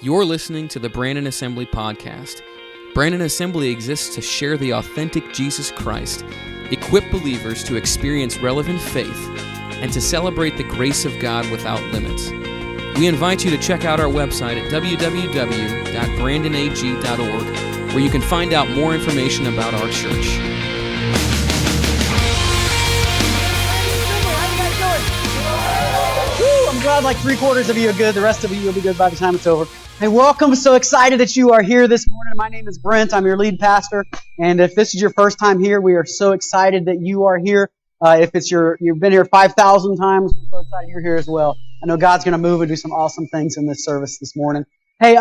You're listening to the Brandon Assembly Podcast. Brandon Assembly exists to share the authentic Jesus Christ, equip believers to experience relevant faith, and to celebrate the grace of God without limits. We invite you to check out our website at www.brandonag.org, where you can find out more information about our church. I'm glad like 3/4 of you are good. The rest of you will be good by the time it's over. Hey, welcome. So excited that you are here this morning. My name is Brent. I'm your lead pastor. And if this is your first time here, we are so excited that you are here. If it's you've been here 5,000 times, we're so excited you're here as well. I know God's going to move and do some awesome things in this service this morning. Hey,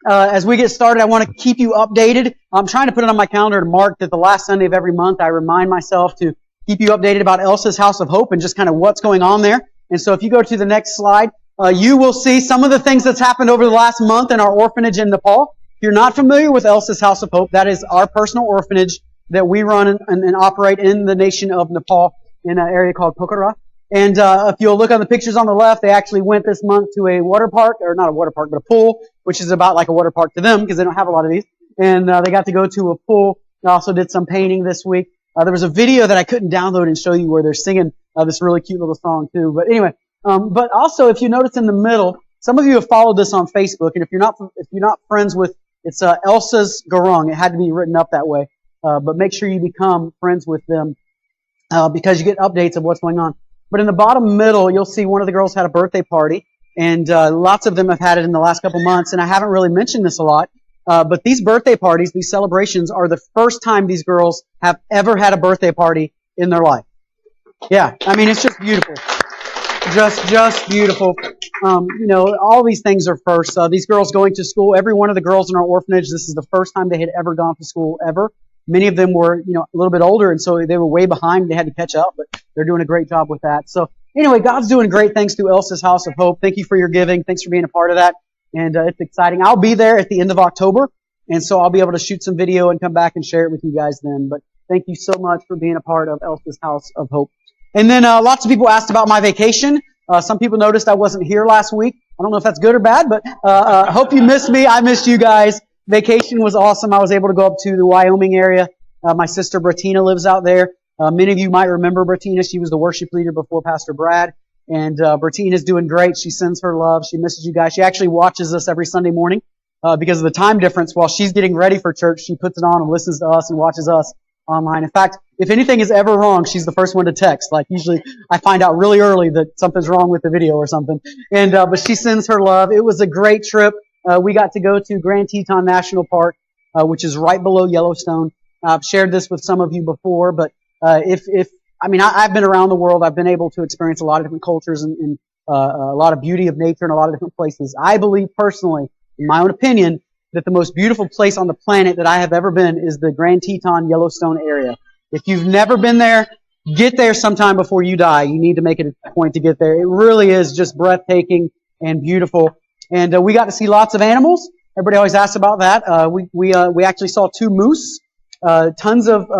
as we get started, I want to keep you updated. I'm trying to put it on my calendar to mark that the last Sunday of every month, I remind myself to keep you updated about Elsa's House of Hope and just kind of what's going on there. And so if you go to the next slide, you will see some of the things that's happened over the last month in our orphanage in Nepal. If you're not familiar with Elsa's House of Hope, that is our personal orphanage that we run and operate in the nation of Nepal in an area called Pokhara. And if you'll look on the pictures on the left, they actually went this month to a water park, or not a water park, but a pool, which is about like a water park to them because they don't have a lot of these. And they got to go to a pool. They also did some painting this week. There was a video that I couldn't download and show you where they're singing this really cute little song too. But anyway, but also if you notice in the middle, some of you have followed this on Facebook, and if you're not friends with, it's Elsa's Garung. It had to be written up that way. But make sure you become friends with them because you get updates of what's going on. But in the bottom middle, you'll see one of the girls had a birthday party, and lots of them have had it in the last couple months. And I haven't really mentioned this a lot. But these birthday parties, these celebrations, are the first time these girls have ever had a birthday party in their life. Yeah, I mean, it's just beautiful. Just beautiful. All these things are first. These girls going to school, every one of the girls in our orphanage, this is the first time they had ever gone to school ever. Many of them were, a little bit older, and so they were way behind. They had to catch up, but they're doing a great job with that. So anyway, God's doing great things through Elsa's House of Hope. Thank you for your giving. Thanks for being a part of that. And it's exciting. I'll be there at the end of October, and so I'll be able to shoot some video and come back and share it with you guys then. But thank you so much for being a part of Elsa's House of Hope. And then lots of people asked about my vacation. Some people noticed I wasn't here last week. I don't know if that's good or bad, but hope you missed me. I missed you guys. Vacation was awesome. I was able to go up to the Wyoming area. My sister Bettina lives out there. Many of you might remember Bettina. She was the worship leader before Pastor Brad. And Bertina's doing great. She sends her love. She misses you guys. She actually watches us every Sunday morning because of the time difference. While she's getting ready for church, she puts it on and listens to us and watches us online. In fact, if anything is ever wrong, she's the first one to text. Like usually I find out really early that something's wrong with the video or something. And but she sends her love. It was a great trip. We got to go to Grand Teton National Park, which is right below Yellowstone. I've shared this with some of you before, but I've been around the world. I've been able to experience a lot of different cultures and a lot of beauty of nature in a lot of different places. I believe personally, in my own opinion, that the most beautiful place on the planet that I have ever been is the Grand Teton Yellowstone area. If you've never been there, get there sometime before you die. You need to make it a point to get there. It really is just breathtaking and beautiful. And we got to see lots of animals. Everybody always asks about that. We actually saw 2 moose, tons of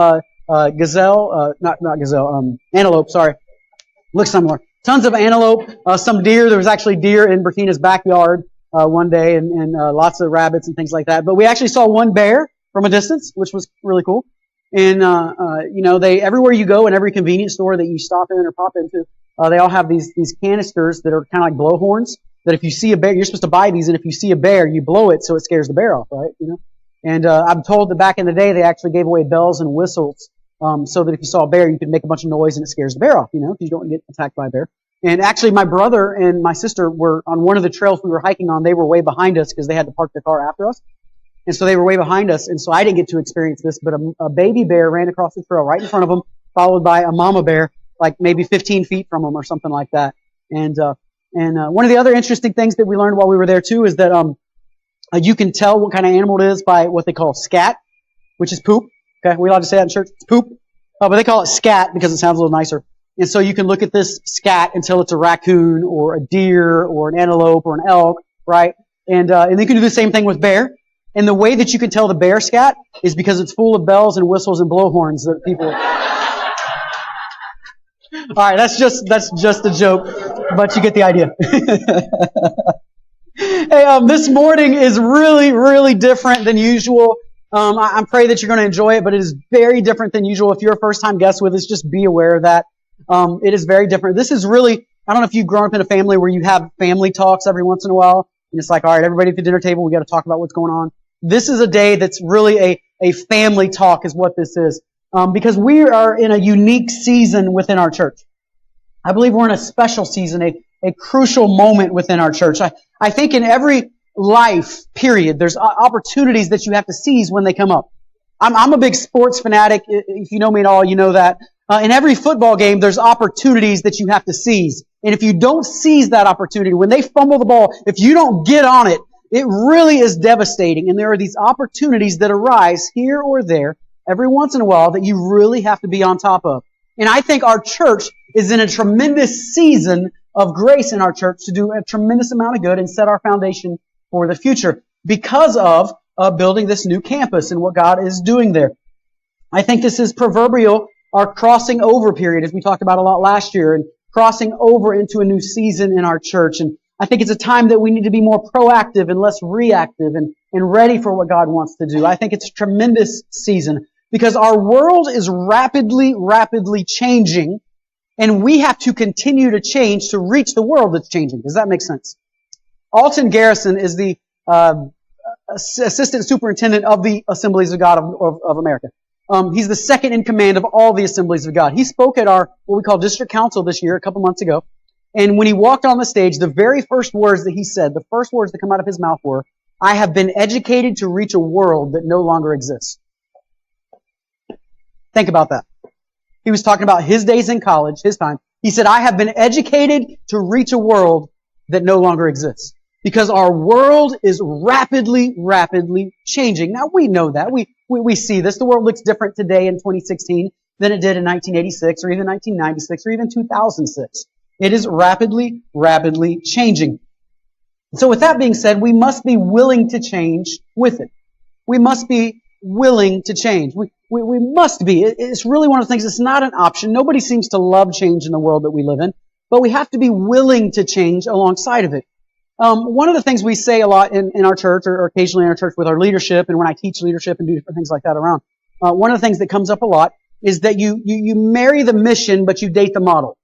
antelope, sorry. Looks similar. Tons of antelope, some deer. There was actually deer in Bertina's backyard one day, and lots of rabbits and things like that. But we actually saw one bear from a distance, which was really cool. And they everywhere you go, in every convenience store that you stop in or pop into, they all have these canisters that are kind of like blowhorns. That if you see a bear, you're supposed to buy these, and if you see a bear, you blow it so it scares the bear off, right? And I'm told that back in the day they actually gave away bells and whistles. So that if you saw a bear, you could make a bunch of noise and it scares the bear off, if you don't get attacked by a bear. And actually, my brother and my sister were on one of the trails we were hiking on. They were way behind us because they had to park their car after us. And so they were way behind us. And so I didn't get to experience this, but a baby bear ran across the trail right in front of them, followed by a mama bear, like maybe 15 feet from them or something like that. And one of the other interesting things that we learned while we were there too is that, you can tell what kind of animal it is by what they call scat, which is poop. Okay, are we allowed to say that in church? It's poop. But they call it scat because it sounds a little nicer. And so you can look at this scat until it's a raccoon or a deer or an antelope or an elk, right? And you can do the same thing with bear. And the way that you can tell the bear scat is because it's full of bells and whistles and blowhorns that people. All right, that's just a joke, but you get the idea. Hey, This morning is really, really different than usual. I pray that you're going to enjoy it, but it is very different than usual. If you're a first-time guest with us, just be aware of that. It is very different. This is really, I don't know if you've grown up in a family where you have family talks every once in a while. And it's like, all right, everybody at the dinner table, we got to talk about what's going on. This is a day that's really a family talk is what this is. Because we are in a unique season within our church. I believe we're in a special season, a crucial moment within our church. I think in every life period, there's opportunities that you have to seize when they come up. I'm a big sports fanatic. If you know me at all, you know that. In every football game, there's opportunities that you have to seize. And if you don't seize that opportunity, when they fumble the ball, if you don't get on it, it really is devastating. And there are these opportunities that arise here or there every once in a while that you really have to be on top of. And I think our church is in a tremendous season of grace in our church to do a tremendous amount of good and set our foundation for the future because of building this new campus and what God is doing there. I think this is proverbial, our crossing over period, as we talked about a lot last year, and crossing over into a new season in our church. And I think it's a time that we need to be more proactive and less reactive and ready for what God wants to do. I think it's a tremendous season because our world is rapidly, rapidly changing, and we have to continue to change to reach the world that's changing. Does that make sense? Alton Garrison is the assistant superintendent of the Assemblies of God of America. He's the second in command of all the Assemblies of God. He spoke at our, what we call district council this year, a couple months ago. And when he walked on the stage, the very first words that he said, the first words that come out of his mouth were, "I have been educated to reach a world that no longer exists." Think about that. He was talking about his days in college, his time. He said, "I have been educated to reach a world that no longer exists." Because our world is rapidly, rapidly changing. Now, we know that. We see this. The world looks different today in 2016 than it did in 1986 or even 1996 or even 2006. It is rapidly, rapidly changing. So with that being said, we must be willing to change with it. We must be willing to change. We must be. It's really one of the things, it's not an option. Nobody seems to love change in the world that we live in, but we have to be willing to change alongside of it. One of the things we say a lot in our church or occasionally in our church with our leadership and when I teach leadership and do different things like that around, one of the things that comes up a lot is that you marry the mission, but you date the model.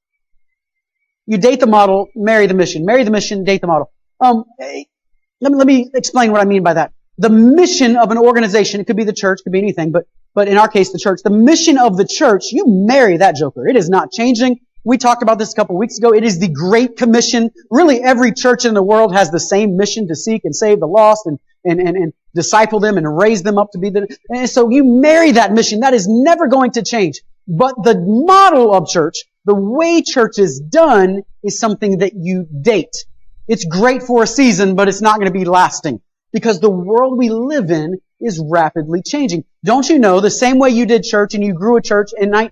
You date the model, marry the mission. Marry the mission, date the model. Let me explain what I mean by that. The mission of an organization, it could be the church, it could be anything, but in our case, the church. The mission of the church, you marry that joker. It is not changing. We talked about this a couple of weeks ago. It is the Great Commission. Really, every church in the world has the same mission to seek and save the lost and disciple them and raise them up to be and so you marry that mission. That is never going to change. But the model of church, the way church is done, is something that you date. It's great for a season, but it's not going to be lasting. Because the world we live in is rapidly changing. Don't you know, the same way you did church and you grew a church in our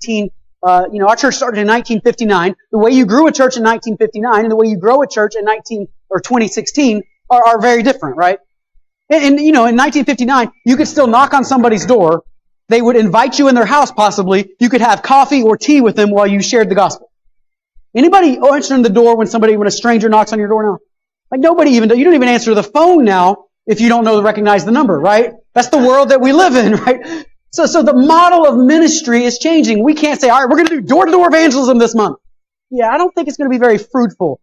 church started in 1959. The way you grew a church in 1959 and the way you grow a church in 2016 are very different, right? And in 1959, you could still knock on somebody's door. They would invite you in their house, possibly. You could have coffee or tea with them while you shared the gospel. Anybody answering the door when a stranger knocks on your door now? Like nobody you don't even answer the phone now if you don't recognize the number, right? That's the world that we live in, right? So the model of ministry is changing. We can't say, all right, we're going to do door-to-door evangelism this month. Yeah, I don't think it's going to be very fruitful.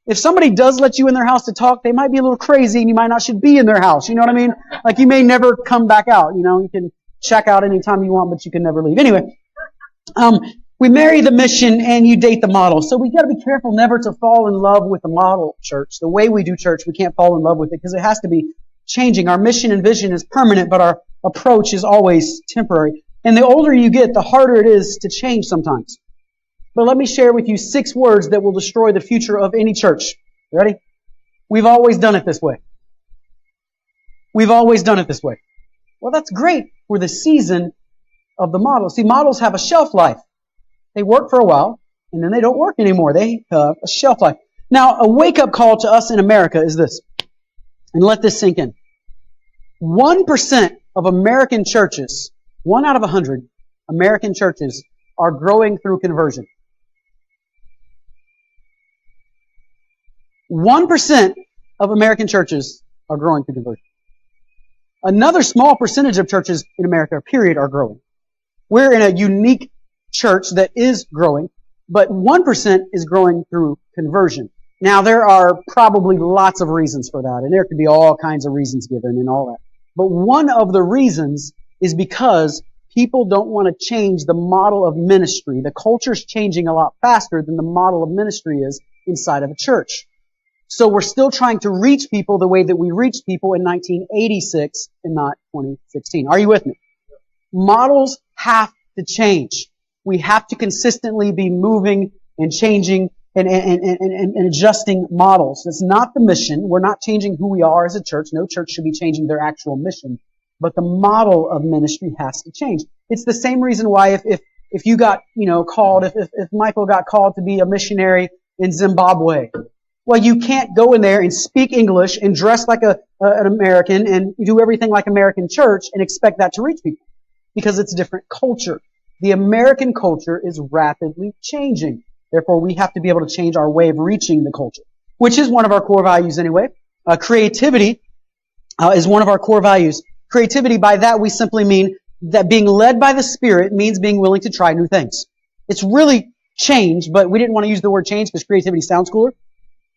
If somebody does let you in their house to talk, they might be a little crazy and you might not should be in their house. You know what I mean? Like you may never come back out. You can check out anytime you want, but you can never leave. Anyway, we marry the mission and you date the model. So we got to be careful never to fall in love with the model church. The way we do church, we can't fall in love with it because it has to be changing. Our mission and vision is permanent, but our approach is always temporary. And the older you get, the harder it is to change sometimes. But let me share with you 6 words that will destroy the future of any church. Ready? We've always done it this way. We've always done it this way. Well, that's great for the season of the model. See, models have a shelf life. They work for a while, and then they don't work anymore. They have a shelf life. Now, a wake-up call to us in America is this. And let this sink in. 1% of American churches, 1 out of 100 American churches, are growing through conversion. 1% of American churches are growing through conversion. Another small percentage of churches in America, period, are growing. We're in a unique church that is growing, but 1% is growing through conversion. Now, there are probably lots of reasons for that, and there could be all kinds of reasons given and all that. But one of the reasons is because people don't want to change the model of ministry. The culture's changing a lot faster than the model of ministry is inside of a church. So we're still trying to reach people the way that we reached people in 1986 and not 2016. Are you with me? Models have to change. We have to consistently be moving and changing and adjusting models. It's not the mission. We're not changing who we are as a church. No church should be changing their actual mission. But the model of ministry has to change. It's the same reason why if you got, called, if Michael got called to be a missionary in Zimbabwe, well, you can't go in there and speak English and dress like an American and do everything like American church and expect that to reach people. Because it's a different culture. The American culture is rapidly changing. Therefore, we have to be able to change our way of reaching the culture, which is one of our core values anyway. Creativity is one of our core values. Creativity, by that we simply mean that being led by the Spirit means being willing to try new things. It's really changed, but we didn't want to use the word change because creativity sounds cooler.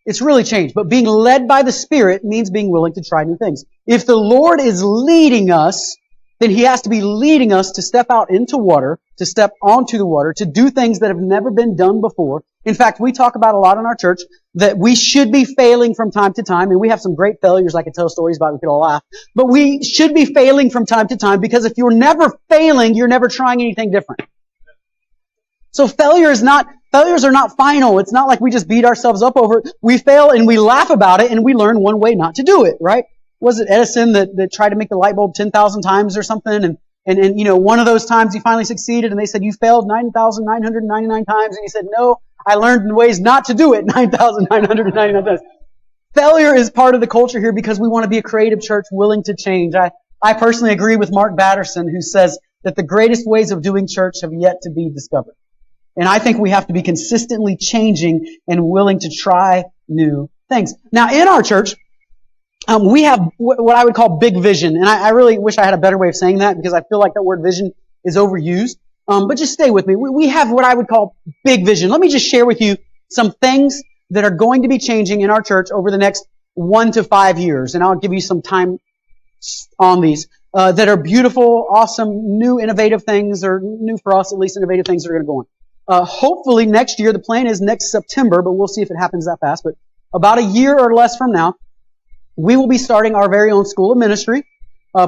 It's really changed. But being led by the Spirit means being willing to try new things. If the Lord is leading us, then He has to be leading us to step out into water, to step onto the water, to do things that have never been done before. In fact, we talk about a lot in our church that we should be failing from time to time, and we have some great failures I could tell stories about, we could all laugh. But we should be failing from time to time because if you're never failing, you're never trying anything different. So failures are not final. It's not like we just beat ourselves up over it. We fail and we laugh about it and we learn one way not to do it, right? Was it Edison that tried to make the light bulb 10,000 times or something? And one of those times he finally succeeded and they said, you failed 9,999 times. And he said, no, I learned ways not to do it 9,999 times. Failure is part of the culture here because we want to be a creative church willing to change. I personally agree with Mark Batterson, who says that the greatest ways of doing church have yet to be discovered. And I think we have to be consistently changing and willing to try new things. Now, in our church, we have what I would call big vision. And I really wish I had a better way of saying that because I feel like that word vision is overused. But just stay with me. We have what I would call big vision. Let me just share with you some things that are going to be changing in our church over the next 1 to 5 years. And I'll give you some time on these that are beautiful, awesome, new, innovative things, or new for us, at least innovative things that are going to go on. Hopefully next year, the plan is next September, but we'll see if it happens that fast. But about a year or less from now, we will be starting our very own school of ministry.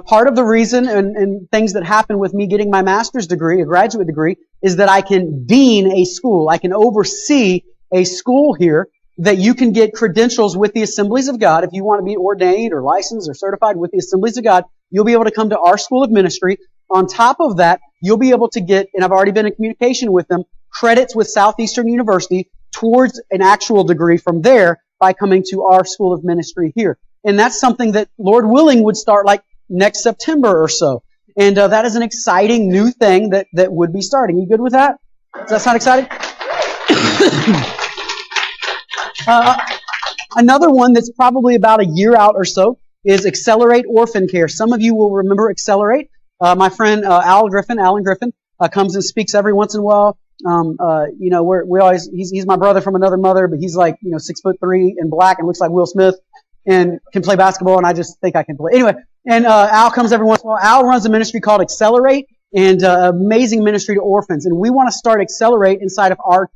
Part of the reason and things that happen with me getting my master's degree, a graduate degree, is that I can dean a school. I can oversee a school here that you can get credentials with the Assemblies of God. If you want to be ordained or licensed or certified with the Assemblies of God, you'll be able to come to our school of ministry. On top of that, you'll be able to get, and I've already been in communication with them, credits with Southeastern University towards an actual degree from there by coming to our school of ministry here. And that's something that, Lord willing, would start like next September or so. And that is an exciting new thing that would be starting. You good with that? Does that sound exciting? Another one that's probably about a year out or so is Accelerate Orphan Care. Some of you will remember Accelerate. My friend Alan Griffin, comes and speaks every once in a while. He's my brother from another mother, but he's like, 6'3" and black and looks like Will Smith and can play basketball, and I just think I can play. Anyway, and Al comes every once in a while. Al runs a ministry called Accelerate, and amazing ministry to orphans. And we want to start Accelerate inside of our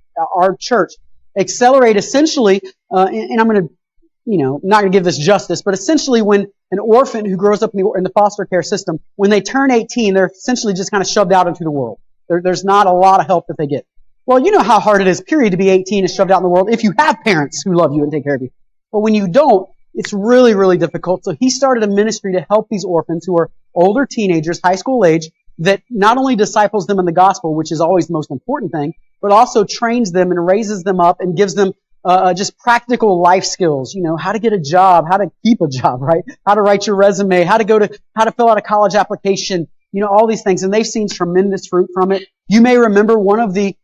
church. Accelerate essentially, and I'm going to, not going to give this justice, but essentially when an orphan who grows up in the foster care system, when they turn 18, they're essentially just kind of shoved out into the world. There's not a lot of help that they get. Well, you know how hard it is, period, to be 18 and shoved out in the world if you have parents who love you and take care of you. But when you don't, it's really, really difficult. So he started a ministry to help these orphans who are older teenagers, high school age, that not only disciples them in the gospel, which is always the most important thing, but also trains them and raises them up and gives them just practical life skills. How to get a job, how to keep a job, right? How to write your resume, how to fill out a college application, all these things. And they've seen tremendous fruit from it. You may remember one of the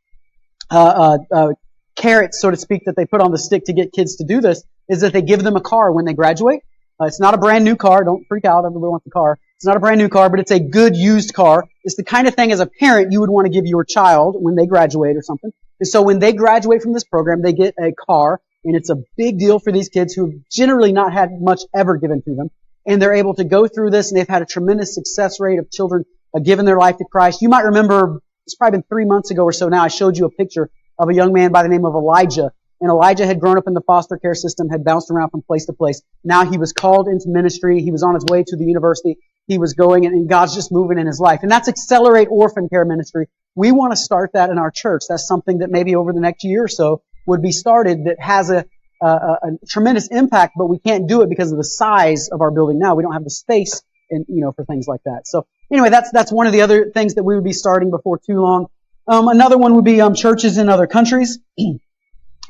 carrots, so to speak, that they put on the stick to get kids to do this is that they give them a car when they graduate. It's not a brand new car. Don't freak out. Everybody wants a car. It's not a brand new car, but it's a good used car. It's the kind of thing as a parent you would want to give your child when they graduate or something. And so when they graduate from this program, they get a car, and it's a big deal for these kids who have generally not had much ever given to them. And they're able to go through this, and they've had a tremendous success rate of children giving their life to Christ. You might remember, it's probably been 3 months ago or so now, I showed you a picture of a young man by the name of Elijah. And Elijah had grown up in the foster care system, had bounced around from place to place. Now he was called into ministry. He was on his way to the university. He was going, and God's just moving in his life. And that's Accelerate Orphan Care Ministry. We want to start that in our church. That's something that maybe over the next year or so would be started that has a tremendous impact, but we can't do it because of the size of our building now. We don't have the space for things like that. So anyway, that's one of the other things that we would be starting before too long. Another one would be churches in other countries.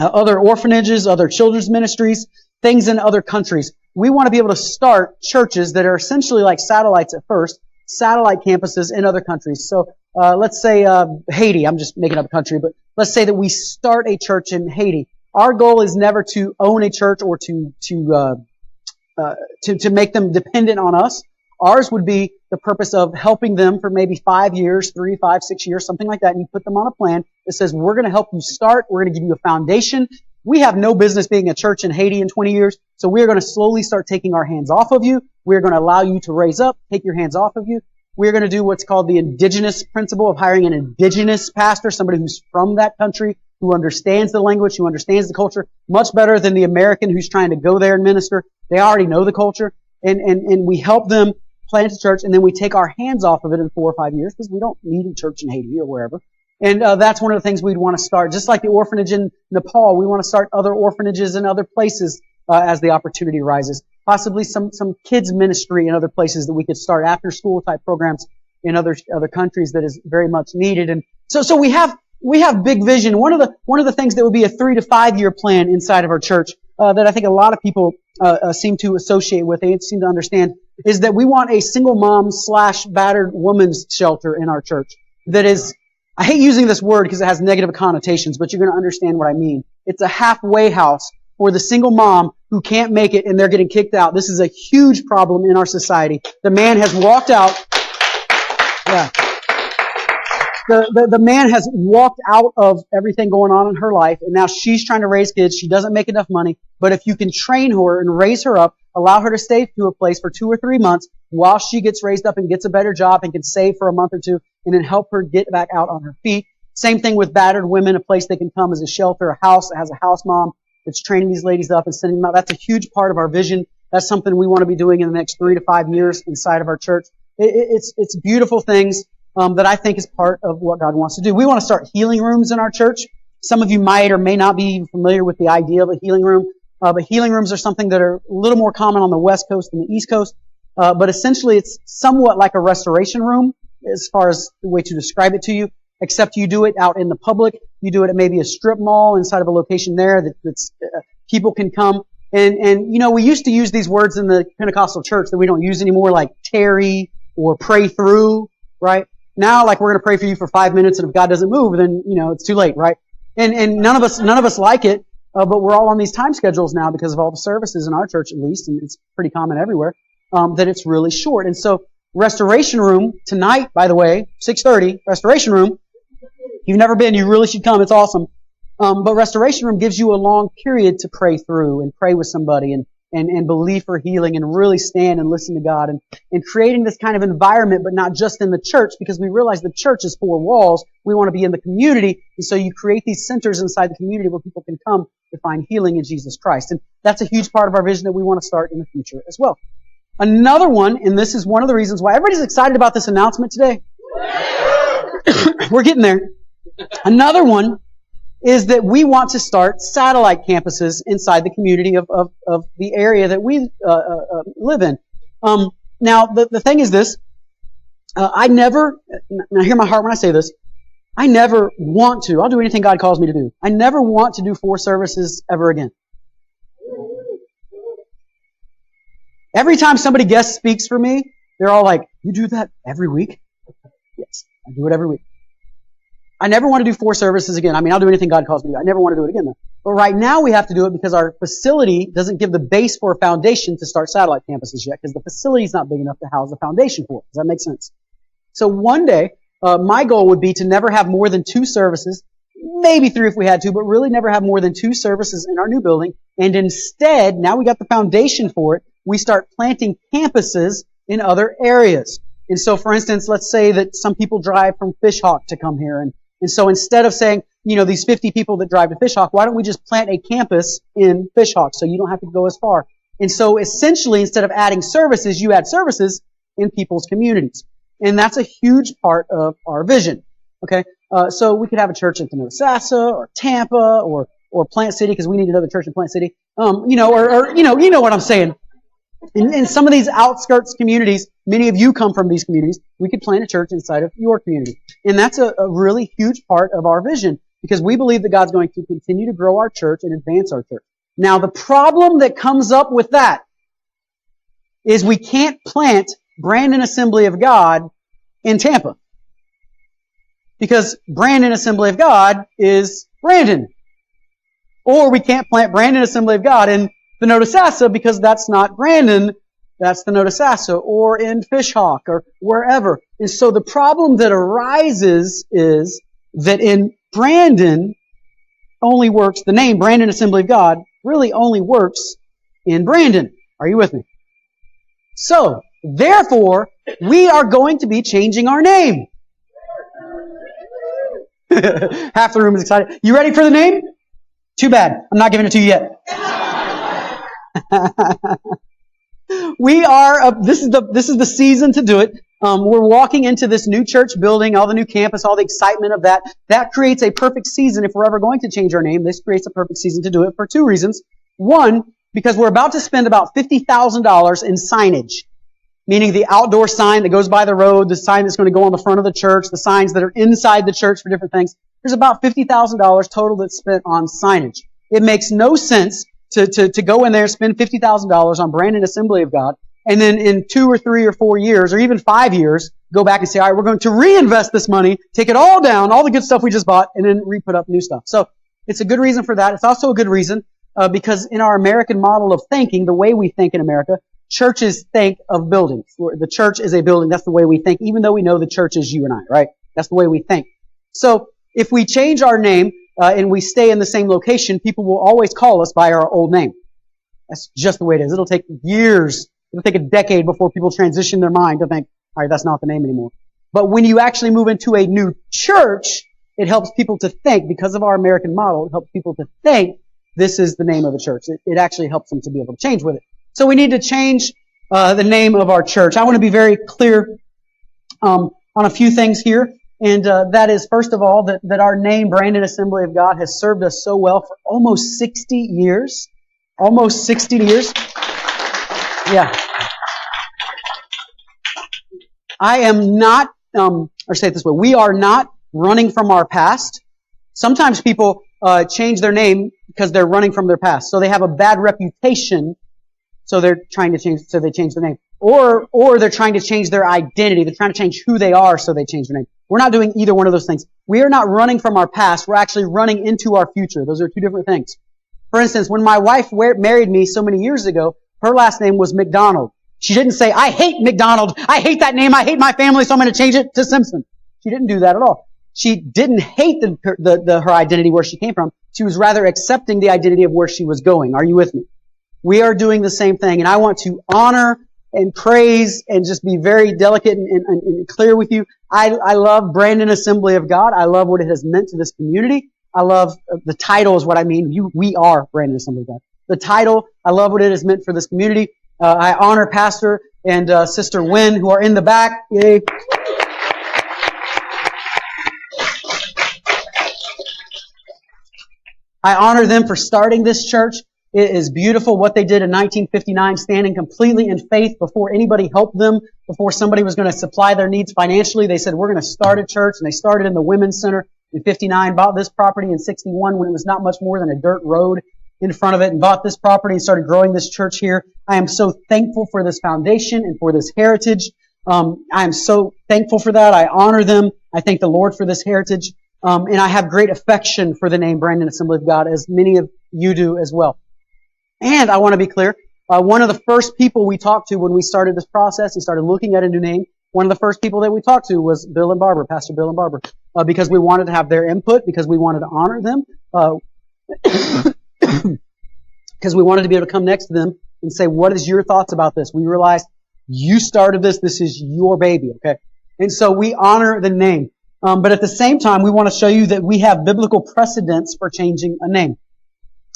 Other orphanages, other children's ministries, things in other countries. We want to be able to start churches that are essentially like satellites at first, satellite campuses in other countries. So let's say Haiti. I'm just making up a country, but let's say that we start a church in Haiti. Our goal is never to own a church or to make them dependent on us. Ours would be the purpose of helping them for maybe 5 years, 3, 5, 6 years, something like that. And you put them on a plan that says, we're going to help you start. We're going to give you a foundation. We have no business being a church in Haiti in 20 years. So we're going to slowly start taking our hands off of you. We're going to allow you to raise up, take your hands off of you. We're going to do what's called the indigenous principle of hiring an indigenous pastor, somebody who's from that country, who understands the language, who understands the culture, much better than the American who's trying to go there and minister. They already know the culture. And we help them plant a church, and then we take our hands off of it in 4 or 5 years because we don't need a church in Haiti or wherever. And that's one of the things we'd want to start. Just like the orphanage in Nepal, we want to start other orphanages in other places as the opportunity arises. Possibly some kids ministry in other places that we could start after school type programs in other countries that is very much needed. And so we have big vision. One of the things that would be a 3 to 5 year plan inside of our church that I think a lot of people seem to associate with, they seem to understand, is that we want a single mom / battered woman's shelter in our church. That is, I hate using this word because it has negative connotations, but you're going to understand what I mean. It's a halfway house for the single mom who can't make it and they're getting kicked out. This is a huge problem in our society. The man has walked out. Yeah. The man has walked out of everything going on in her life, and now she's trying to raise kids. She doesn't make enough money. But if you can train her and raise her up, allow her to stay to a place for 2 or 3 months while she gets raised up and gets a better job and can save for a month or two, and then help her get back out on her feet. Same thing with battered women, a place they can come as a shelter, a house that has a house mom that's training these ladies up and sending them out. That's a huge part of our vision. That's something we want to be doing in the next 3 to 5 years inside of our church. It's beautiful things that I think is part of what God wants to do. We want to start healing rooms in our church. Some of you might or may not be even familiar with the idea of a healing room. But healing rooms are something that are a little more common on the West Coast than the East Coast. But essentially it's somewhat like a restoration room as far as the way to describe it to you, except you do it out in the public. You do it at maybe a strip mall inside of a location there that's people can come. And we used to use these words in the Pentecostal church that we don't use anymore, like tarry or pray through, right? Now, like, we're going to pray for you for 5 minutes, and if God doesn't move, then, it's too late, right? And none of us like it, but we're all on these time schedules now because of all the services in our church, at least, and it's pretty common everywhere, that it's really short. And so, Restoration Room, tonight, by the way, 6:30, Restoration Room. If you've never been, you really should come. It's awesome. But Restoration Room gives you a long period to pray through and pray with somebody and believe for healing and really stand and listen to God and creating this kind of environment, but not just in the church, because we realize the church is 4 walls. We want to be in the community. And so you create these centers inside the community where people can come to find healing in Jesus Christ. And that's a huge part of our vision that we want to start in the future as well. Another one, and this is one of the reasons why everybody's excited about this announcement today. We're getting there. Another one is that we want to start satellite campuses inside the community of the area that we live in. Now, the thing is this. Now hear my heart when I say this. I never want to. I'll do anything God calls me to do. I never want to do 4 services ever again. Every time somebody guest speaks for me, they're all like, "You do that every week?" Yes, I do it every week. I never want to do 4 services again. I mean, I'll do anything God calls me to do. I never want to do it again, though. But right now we have to do it because our facility doesn't give the base for a foundation to start satellite campuses yet, because the facility is not big enough to house a foundation for it. Does that make sense? So one day, my goal would be to never have more than 2 services, maybe 3 if we had to, but really never have more than 2 services in our new building. And instead, now we got the foundation for it, we start planting campuses in other areas. And so, for instance, let's say that some people drive from Fishhawk to come here. And so instead of saying, these 50 people that drive to Fishhawk, why don't we just plant a campus in Fishhawk so you don't have to go as far? And so essentially, instead of adding services, you add services in people's communities. And that's a huge part of our vision. Okay? So we could have a church in Teton or Tampa or Plant City, because we need another church in Plant City. You know what I'm saying. In some of these outskirts communities, many of you come from these communities, we could plant a church inside of your community. And that's a really huge part of our vision, because we believe that God's going to continue to grow our church and advance our church. Now, the problem that comes up with that is we can't plant Brandon Assembly of God in Tampa, because Brandon Assembly of God is Brandon. Or we can't plant Brandon Assembly of God in the Nodasassa, because that's not Brandon, that's the Nodasassa, or in Fishhawk, or wherever. And so the problem that arises is that in Brandon only works, the name Brandon Assembly of God really only works in Brandon. Are you with me? So, therefore, we are going to be changing our name. Half the room is excited. You ready for the name? Too bad. I'm not giving it to you yet. We are, this is the season to do it. We're walking into this new church building, all the new campus, all the excitement of that. That creates a perfect season if we're ever going to change our name. This creates a perfect season to do it for 2 reasons. One, because we're about to spend about $50,000 in signage, meaning the outdoor sign that goes by the road, the sign that's going to go on the front of the church, the signs that are inside the church for different things. There's about $50,000 total that's spent on signage. It makes no sense to go in there and spend $50,000 on Brandon Assembly of God, and then in 2 or 3 or 4 years, or even 5 years, go back and say, all right, we're going to reinvest this money, take it all down, all the good stuff we just bought, and then re-put up new stuff. So it's a good reason for that. It's also a good reason because in our American model of thinking, the way we think in America, churches think of buildings. The church is a building. That's the way we think, even though we know the church is you and I, right? That's the way we think. So if we change our name, and we stay in the same location, people will always call us by our old name. That's just the way it is. It'll take years. It'll take a decade before people transition their mind to think, all right, that's not the name anymore. But when you actually move into a new church, it helps people to think, because of our American model, it helps people to think this is the name of the church. It actually helps them to be able to change with it. So we need to change the name of our church. I want to be very clear on a few things here. And that is, first of all, that our name, Brandon Assembly of God, has served us so well for almost 60 years. Almost 60 years. Yeah. I am not, or say it this way, we are not running from our past. Sometimes people change their name because they're running from their past. So they have a bad reputation, so they're trying to change, so they change their name. Or they're trying to change their identity. They're trying to change who they are, so they change their name. We're not doing either one of those things. We are not running from our past. We're actually running into our future. Those are 2 different things. For instance, when my wife married me so many years ago, her last name was McDonald. She didn't say, I hate McDonald. I hate that name. I hate my family, so I'm going to change it to Simpson. She didn't do that at all. She didn't hate her identity where she came from. She was rather accepting the identity of where she was going. Are you with me? We are doing the same thing, and I want to honor and praise and just be very delicate and clear with you. I love Brandon Assembly of God. I love what it has meant to this community. I love the title is what I mean. We are Brandon Assembly of God. The title, I love what it has meant for this community. I honor Pastor and Sister Wynn, who are in the back. Yay. I honor them for starting this church. It is beautiful what they did in 1959, standing completely in faith before anybody helped them, before somebody was going to supply their needs financially. They said, we're going to start a church, and they started in the Women's Center in 59, bought this property in 61 when it was not much more than a dirt road in front of it, and bought this property and started growing this church here. I am so thankful for this foundation and for this heritage. I am so thankful for that. I honor them. I thank the Lord for this heritage. And I have great affection for the name Brandon Assembly of God, as many of you do as well. And I want to be clear, one of the first people we talked to when we started this process and started looking at a new name, one of the first people that we talked to was Bill and Barbara, Pastor Bill and Barbara, because we wanted to have their input, because we wanted to honor them, because we wanted to be able to come next to them and say, what is your thoughts about this? We realized you started this. This is your baby, okay? And so we honor the name. But at the same time, we want to show you that we have biblical precedents for changing a name.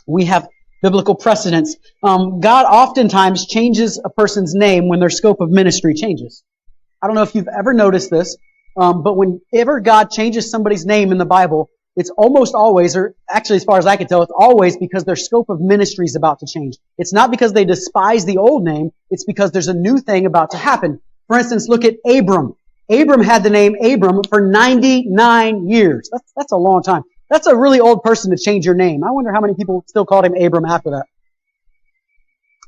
We have biblical precedents. God oftentimes changes a person's name when their scope of ministry changes. I don't know if you've ever noticed this, but whenever God changes somebody's name in the Bible, it's almost always, or actually as far as I can tell, it's always because their scope of ministry is about to change. It's not because they despise the old name, it's because there's a new thing about to happen. For instance, look at Abram. Abram had the name Abram for 99 years. That's a long time. That's a really old person to change your name. I wonder how many people still called him Abram after that.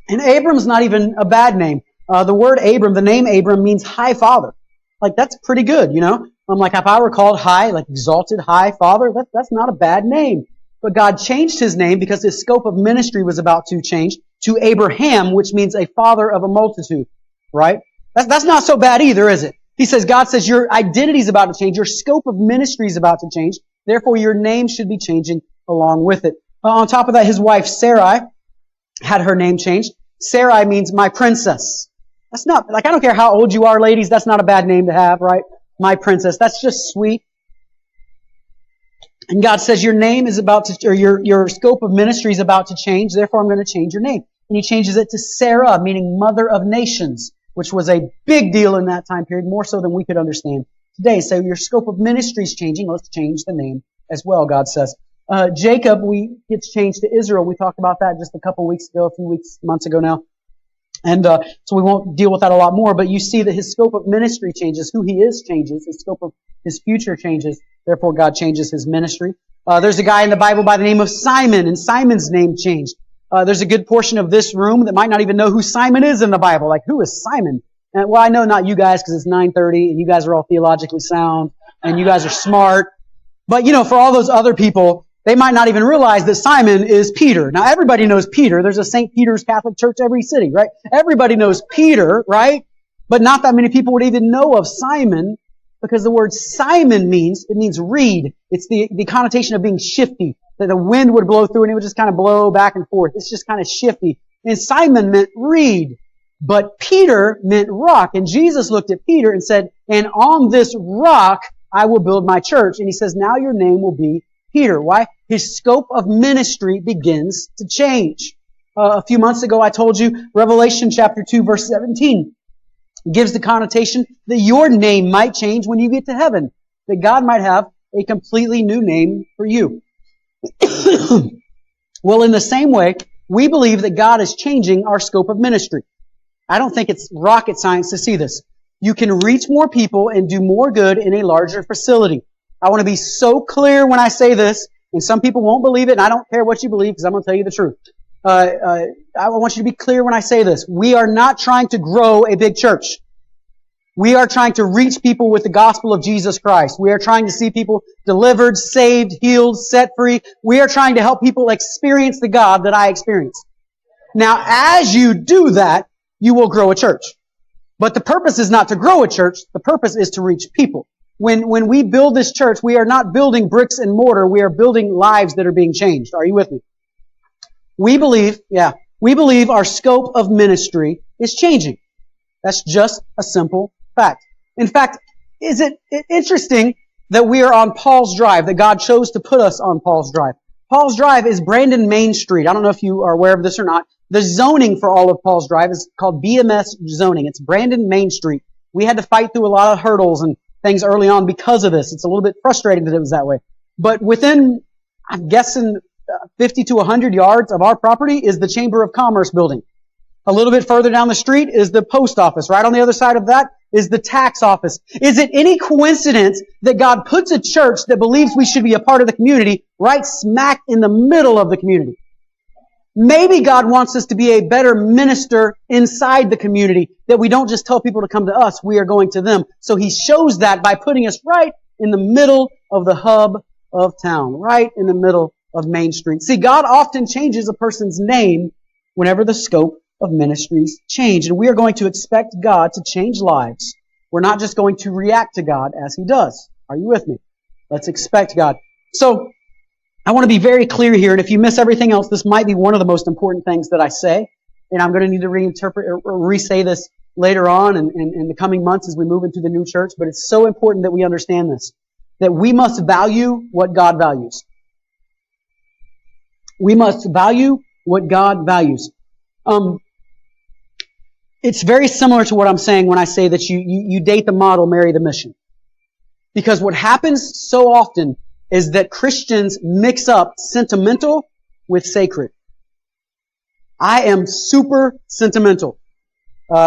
And Abram's not even a bad name. The word Abram, the name Abram means high father. Like, that's pretty good, you know? Like, if I were called high, like exalted high father, that's not a bad name. But God changed his name because his scope of ministry was about to change to Abraham, which means a father of a multitude, right? That's not so bad either, is it? He says, God says your identity is about to change, your scope of ministry is about to change, therefore your name should be changing along with it. On top of that, his wife Sarai had her name changed. Sarai means my princess. That's not, like, I don't care how old you are, ladies, that's not a bad name to have, right? My princess. That's just sweet. And God says your name is about to, or your scope of ministry is about to change, therefore I'm going to change your name. And he changes it to Sarah, meaning mother of nations, which was a big deal in that time period, more so than we could understand today. So your scope of ministry is changing. Let's change the name as well, God says. Jacob, gets changed to Israel. We talked about that just a couple weeks ago, months ago now. And so we won't deal with that a lot more, but you see that his scope of ministry changes. Who he is changes. His scope of his future changes. Therefore, God changes his ministry. There's a guy in the Bible by the name of Simon, and Simon's name changed. There's a good portion of this room that might not even know who Simon is in the Bible. Like, who is Simon? And, well, I know not you guys because it's 9:30 and you guys are all theologically sound and you guys are smart. But, for all those other people, they might not even realize that Simon is Peter. Now, everybody knows Peter. There's a St. Peter's Catholic Church every city, right? Everybody knows Peter, right? But not that many people would even know of Simon, because the word Simon means reed. It's the connotation of being shifty, that the wind would blow through and it would just kind of blow back and forth. It's just kind of shifty. And Simon meant reed. But Peter meant rock. And Jesus looked at Peter and said, and on this rock I will build my church. And he says, now your name will be Peter. Why? His scope of ministry begins to change. A few months ago I told you Revelation chapter 2 verse 17 gives the connotation that your name might change when you get to heaven. That God might have a completely new name for you. Well, in the same way, we believe that God is changing our scope of ministry. I don't think it's rocket science to see this. You can reach more people and do more good in a larger facility. I want to be so clear when I say this, and some people won't believe it, and I don't care what you believe because I'm going to tell you the truth. I want you to be clear when I say this. We are not trying to grow a big church. We are trying to reach people with the gospel of Jesus Christ. We are trying to see people delivered, saved, healed, set free. We are trying to help people experience the God that I experience. Now, as you do that, you will grow a church. But the purpose is not to grow a church. The purpose is to reach people. When we build this church, we are not building bricks and mortar. We are building lives that are being changed. Are you with me? We believe our scope of ministry is changing. That's just a simple fact. In fact, is it interesting that we are on Paul's Drive, that God chose to put us on Paul's Drive? Paul's Drive is Brandon Main Street. I don't know if you are aware of this or not. The zoning for all of Paul's Drive is called BMS zoning. It's Brandon Main Street. We had to fight through a lot of hurdles and things early on because of this. It's a little bit frustrating that it was that way. But within, I'm guessing, 50 to 100 yards of our property is the Chamber of Commerce building. A little bit further down the street is the post office. Right on the other side of that is the tax office. Is it any coincidence that God puts a church that believes we should be a part of the community right smack in the middle of the community? Maybe God wants us to be a better minister inside the community, that we don't just tell people to come to us, we are going to them. So He shows that by putting us right in the middle of the hub of town, right in the middle of Main Street. See, God often changes a person's name whenever the scope of ministries change. And we are going to expect God to change lives. We're not just going to react to God as He does. Are you with me? Let's expect God. So, I want to be very clear here, and if you miss everything else, this might be one of the most important things that I say, and I'm going to need to reinterpret or re-say this later on in the coming months as we move into the new church, but it's so important that we understand this, that we must value what God values. We must value what God values. It's very similar to what I'm saying when I say that you date the model, marry the mission. Because what happens so often is that Christians mix up sentimental with sacred. I am super sentimental.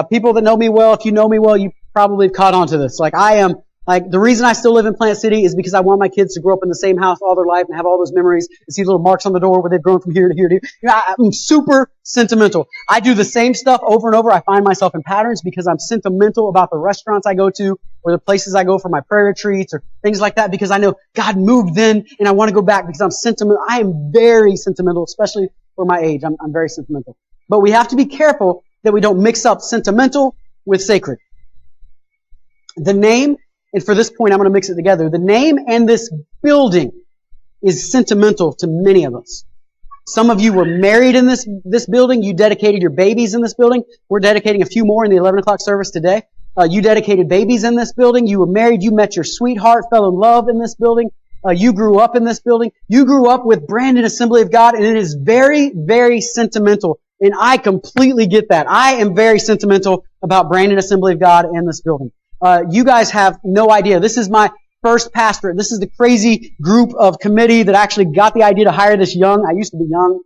People that know me well, if you know me well, you probably have caught on to this. The reason I still live in Plant City is because I want my kids to grow up in the same house all their life and have all those memories and see little marks on the door where they've grown from here to here to here. You know, I'm super sentimental. I do the same stuff over and over. I find myself in patterns because I'm sentimental about the restaurants I go to or the places I go for my prayer retreats or things like that because I know God moved then and I want to go back because I'm sentimental. I am very sentimental, especially for my age. I'm very sentimental. But we have to be careful that we don't mix up sentimental with sacred. The name, and for this point I'm going to mix it together, the name and this building is sentimental to many of us. Some of you were married in this building. You dedicated your babies in this building. We're dedicating a few more in the 11 o'clock service today. You dedicated babies in this building. You were married. You met your sweetheart, fell in love in this building. You grew up in this building. You grew up with Brandon Assembly of God, and it is very, very sentimental. And I completely get that. I am very sentimental about Brandon Assembly of God and this building. You guys have no idea. This is my first pastorate. This is the crazy group of committee that actually got the idea to hire this young. I used to be young.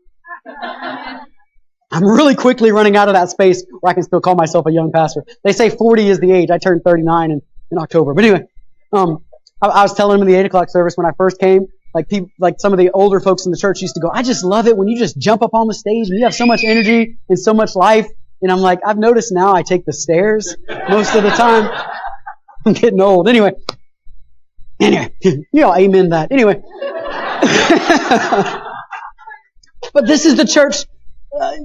I'm really quickly running out of that space where I can still call myself a young pastor. They say 40 is the age. I turned 39 in October. But anyway, I was telling them in the 8 o'clock service when I first came, like some of the older folks in the church used to go, I just love it when you just jump up on the stage and you have so much energy and so much life. And I'm like, I've noticed now I take the stairs most of the time. I'm getting old. Anyway, you all amen that. Anyway. But this is the church.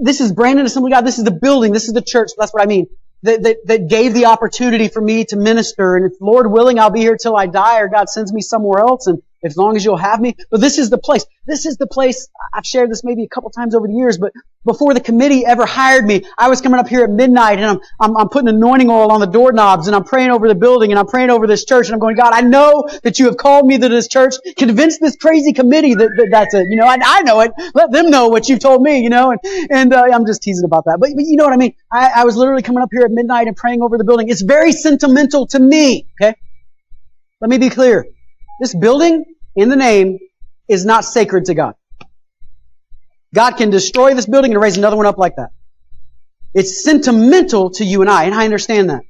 This is Brandon Assembly of God. This is the building. This is the church. That's what I mean. That gave the opportunity for me to minister. And if Lord willing, I'll be here till I die or God sends me somewhere else. And as long as you'll have me. But this is the place. This is the place. I've shared this maybe a couple times over the years, but before the committee ever hired me, I was coming up here at midnight and I'm putting anointing oil on the doorknobs and I'm praying over the building and I'm praying over this church and I'm going, God, I know that you have called me to this church. Convince this crazy committee that's it. You know, I know it. Let them know what you've told me, you know, and I'm just teasing about that. But you know what I mean? I was literally coming up here at midnight and praying over the building. It's very sentimental to me. Okay. Let me be clear. This building in the name is not sacred to God. God can destroy this building and raise another one up like that. It's sentimental to you and I understand that.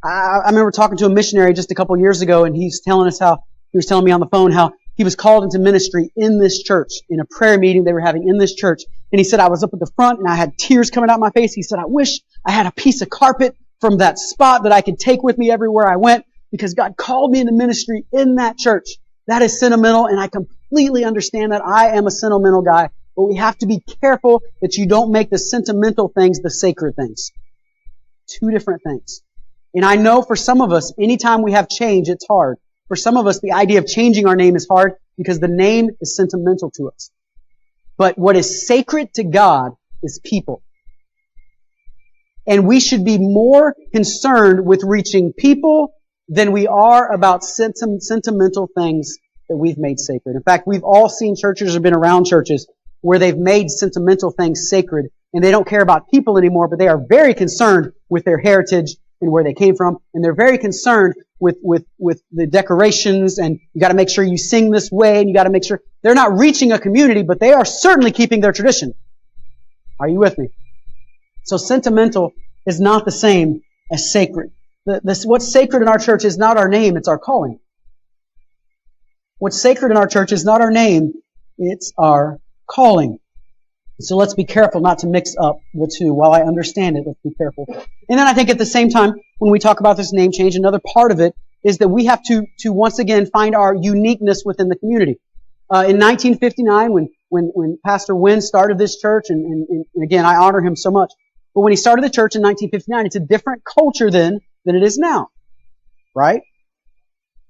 I remember talking to a missionary just a couple years ago, and he was telling me on the phone how he was called into ministry in this church, in a prayer meeting they were having in this church. And he said, I was up at the front and I had tears coming out my face. He said, I wish I had a piece of carpet from that spot that I could take with me everywhere I went because God called me into ministry in that church. That is sentimental, and I completely understand that. I am a sentimental guy, but we have to be careful that you don't make the sentimental things the sacred things. Two different things. And I know for some of us, anytime we have change, it's hard. For some of us, the idea of changing our name is hard because the name is sentimental to us. But what is sacred to God is people. And we should be more concerned with reaching people than we are about sentimental things that we've made sacred. In fact, we've all seen churches or been around churches where they've made sentimental things sacred and they don't care about people anymore, but they are very concerned with their heritage and where they came from, and they're very concerned with the decorations, and you got to make sure you sing this way, and you got to make sure they're not reaching a community, but they are certainly keeping their tradition. Are you with me? So sentimental is not the same as sacred. What's sacred in our church is not our name, it's our calling. What's sacred in our church is not our name, it's our calling. So let's be careful not to mix up the two. While I understand it, let's be careful. And then I think at the same time, when we talk about this name change, another part of it is that we have to once again find our uniqueness within the community. In 1959, when Pastor Wynn started this church, and again, I honor him so much, but when he started the church in 1959, it's a different culture then than it is now, right?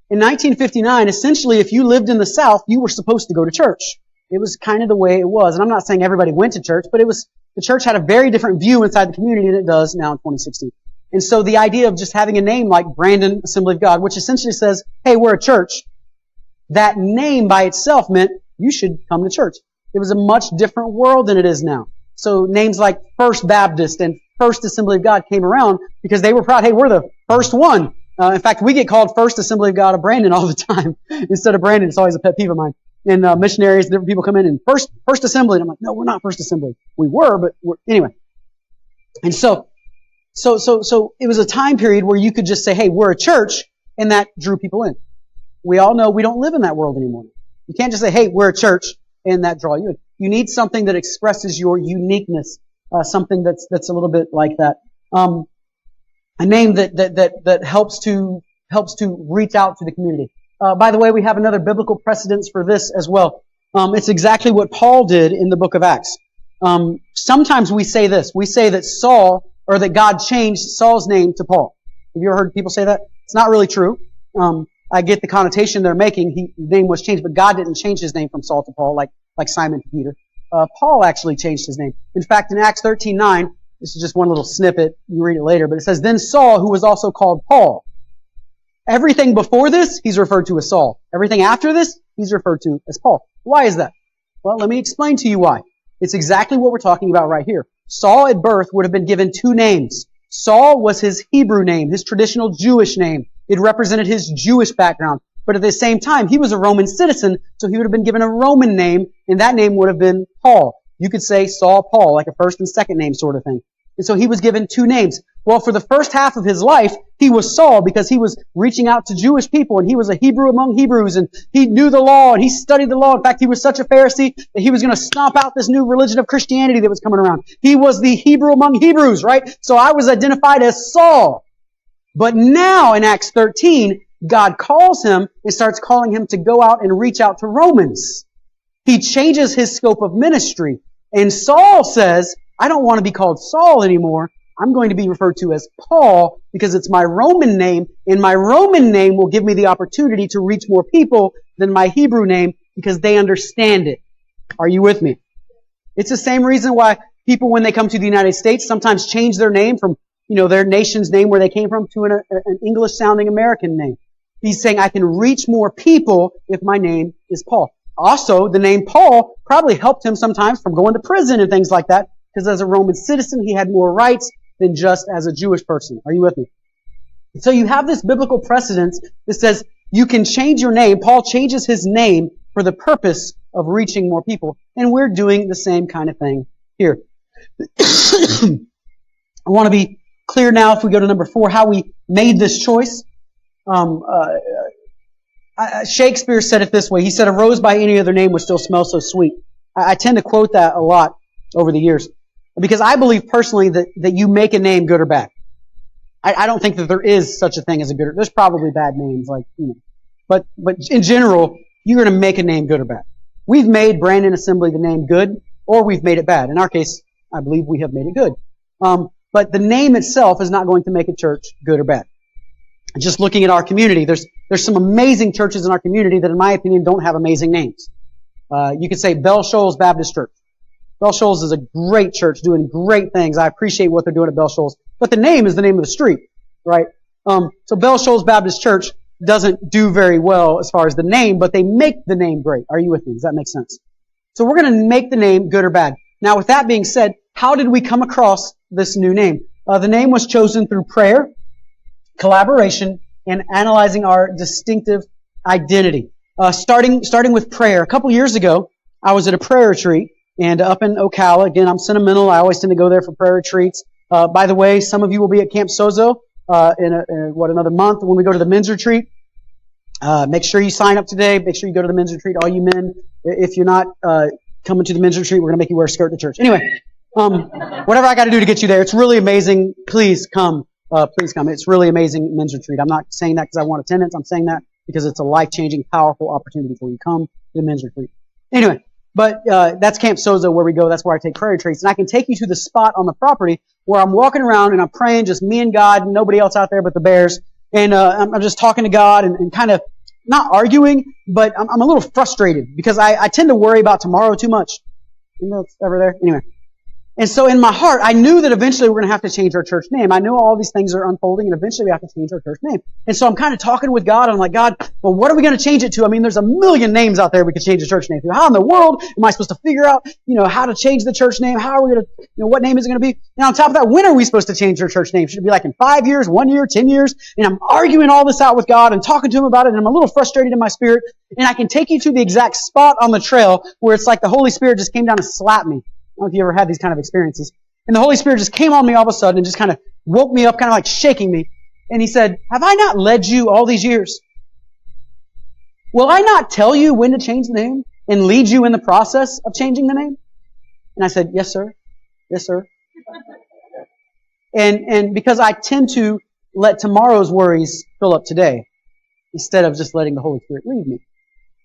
In 1959, essentially, if you lived in the South, you were supposed to go to church. It was kind of the way it was. And I'm not saying everybody went to church, but the church had a very different view inside the community than it does now in 2016. And so the idea of just having a name like Brandon Assembly of God, which essentially says, hey, we're a church, that name by itself meant you should come to church. It was a much different world than it is now. So names like First Baptist and First Assembly of God came around because they were proud, hey, we're the first one. In fact, we get called First Assembly of God of Brandon all the time. Instead of Brandon, it's always a pet peeve of mine. And missionaries, different people come in and First Assembly. And I'm like, no, we're not First Assembly. We were, but anyway. And so it was a time period where you could just say, hey, we're a church, and that drew people in. We all know we don't live in that world anymore. You can't just say, hey, we're a church, and that draw you in. You need something that expresses your uniqueness, something that's a little bit like that. A name that helps to reach out to the community. By the way, we have another biblical precedence for this as well. It's exactly what Paul did in the book of Acts. Sometimes we say this. We say that Saul, or that God changed Saul's name to Paul. Have you ever heard people say that? It's not really true. I get the connotation they're making. His name was changed, but God didn't change his name from Saul to Paul like Simon to Peter. Paul actually changed his name. In fact, in Acts 13:9, this is just one little snippet. You read it later, but it says, then Saul, who was also called Paul. Everything before this, he's referred to as Saul. Everything after this, he's referred to as Paul. Why is that? Well, let me explain to you why. It's exactly what we're talking about right here. Saul at birth would have been given two names. Saul was his Hebrew name, his traditional Jewish name. It represented his Jewish background. But at the same time, he was a Roman citizen, so he would have been given a Roman name, and that name would have been Paul. You could say Saul Paul, like a first and second name sort of thing. And so he was given two names. Well, for the first half of his life, he was Saul because he was reaching out to Jewish people, and he was a Hebrew among Hebrews, and he knew the law, and he studied the law. In fact, he was such a Pharisee that he was going to stomp out this new religion of Christianity that was coming around. He was the Hebrew among Hebrews, right? So I was identified as Saul. But now in Acts 13, God calls him and starts calling him to go out and reach out to Romans. He changes his scope of ministry. And Saul says, I don't want to be called Saul anymore. I'm going to be referred to as Paul because it's my Roman name, and my Roman name will give me the opportunity to reach more people than my Hebrew name because they understand it. Are you with me? It's the same reason why people, when they come to the United States, sometimes change their name from, their nation's name where they came from to an English-sounding American name. He's saying, I can reach more people if my name is Paul. Also, the name Paul probably helped him sometimes from going to prison and things like that, because as a Roman citizen, he had more rights than just as a Jewish person. Are you with me? So you have this biblical precedence that says you can change your name. Paul changes his name for the purpose of reaching more people. And we're doing the same kind of thing here. I want to be clear now, if we go to number 4, how we made this choice. Shakespeare said it this way. He said, a rose by any other name would still smell so sweet. I tend to quote that a lot over the years. Because I believe personally that you make a name good or bad. I don't think that there is such a thing as a good or... There's probably bad names, but in general, you're going to make a name good or bad. We've made Brandon Assembly the name good, or we've made it bad. In our case, I believe we have made it good. But the name itself is not going to make a church good or bad. Just looking at our community, there's some amazing churches in our community that, in my opinion, don't have amazing names. You could say Bell Shoals Baptist Church. Bell Shoals is a great church doing great things. I appreciate what they're doing at Bell Shoals. But the name is the name of the street, right? So Bell Shoals Baptist Church doesn't do very well as far as the name, but they make the name great. Are you with me? Does that make sense? So we're going to make the name good or bad. Now, with that being said, how did we come across this new name? The name was chosen through prayer, collaboration, and analyzing our distinctive identity. Starting with prayer. A couple years ago, I was at a prayer retreat. And up in Ocala, again, I'm sentimental. I always tend to go there for prayer retreats. By the way, some of you will be at Camp Sozo in another month when we go to the men's retreat. Make sure you sign up today. Make sure you go to the men's retreat, all you men. If you're not coming to the men's retreat, we're going to make you wear a skirt to church. Anyway, whatever I got to do to get you there. It's really amazing. Please come. please come. It's really amazing men's retreat. I'm not saying that because I want attendance. I'm saying that because it's a life-changing, powerful opportunity for you. Come to the men's retreat. Anyway, but that's Camp Sozo where we go. That's where I take prayer retreats. And I can take you to the spot on the property where I'm walking around and I'm praying, just me and God, and nobody else out there but the bears. And I'm just talking to God and kind of not arguing, but I'm a little frustrated because I tend to worry about tomorrow too much. You know, it's ever there? Anyway. And so in my heart, I knew that eventually we're going to have to change our church name. I know all these things are unfolding, and eventually we have to change our church name. And so I'm kind of talking with God. I'm like, God, well, what are we going to change it to? I mean, there's a million names out there we could change the church name to. How in the world am I supposed to figure out, how to change the church name? How are we going to, what name is it going to be? And on top of that, when are we supposed to change our church name? Should it be like in 5 years, 1 year, 10 years? And I'm arguing all this out with God and talking to Him about it, and I'm a little frustrated in my spirit. And I can take you to the exact spot on the trail where it's like the Holy Spirit just came down and slapped me. I don't know if you ever had these kind of experiences. And the Holy Spirit just came on me all of a sudden and just kind of woke me up, kind of like shaking me. And He said, have I not led you all these years? Will I not tell you when to change the name and lead you in the process of changing the name? And I said, yes, sir. Yes, sir. And because I tend to let tomorrow's worries fill up today instead of just letting the Holy Spirit lead me.